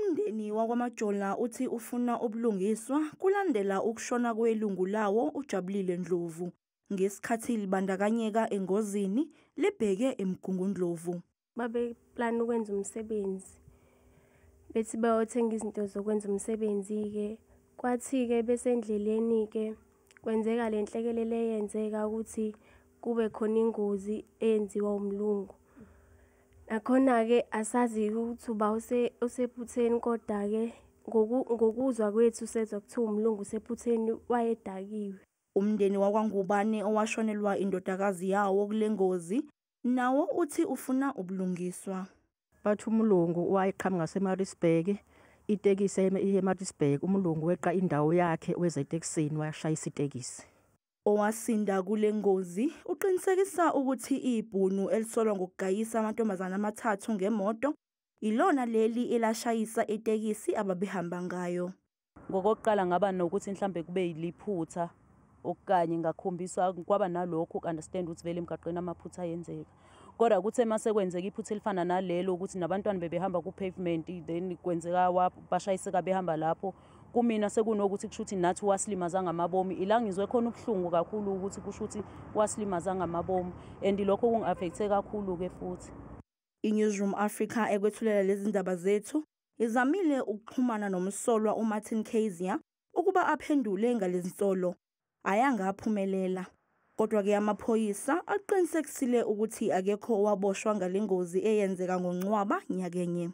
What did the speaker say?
Umndeni wakwaMajola uthi ufuna ubulungiswa kulandela ukushona kwelungu lawo uJabulile Ndlovu ngesikhathi libandakanyeka engozini lebheke eMgungundlovu. Babe-plan ukwenza umsebenzi, bethi bayothenga izinto zokwenza umsebenzi-ke. Kwathi-ke besendleleni-ke kwenzeka le nhlekelele eyenzeka ukuthi kube khona ingozi eyenziwa umlungu. Nakhona-ke asazi ukuthi uba usephutheni, kodwa-ke ngokuzwa kwethu sezwa kuthiwa umlungu usephutheni wayedakiwe. Umndeni wakwaNgubane owashonelwa indodakazi yawo kule ngozi nawo uthi ufuna ubulungiswa. Bathi umlungu wayeqhamuka ngaseMaritzburg, itekisi eMaritzburg, umlungu weqa indawo yakhe weza etekisini washayisa itekisi. Owasinda kule ngozi uqinisekisa ukuthi ibhunu elisolwa ngokugayisa amantombazana amathathu ngemoto ilona leli elashayisa itekisi ababehamba ngayo. Ngokokuqala ngaba nokuthi mhlambe kube yiliphutha okanye ngakhombisa kwaba nalokho ukunderstand ukuthi vele emgaqweni amaphutha ayenzeka. Kodwa kuthe mase kwenzeka iphutha elifana nalelo ukuthi nabantwana bebehamba ku pavement then kwenzeka bashayiseka behamba lapho, kumina sekunokuthi kushuthi nathi wasilimaza ngamabomu. Ila ngizwe khona ubuhlungu kakhulu ukuthi kushuthi wasilimaza ngamabomu and lokho kungaffecte kakhulu ke futhi. iNewsroom Africa ekwethulela lezi ndaba zethu izamile ukuxhumana nomsolwa uMartin Kaiser ukuba aphendule ngalezi nsolo, ayangaphumelela. Kodwa-ke amaphoyisa aqinisekisile ukuthi akekho owaboshwa ngale ngozi eyenzeka ngoNcwaba nyakenye.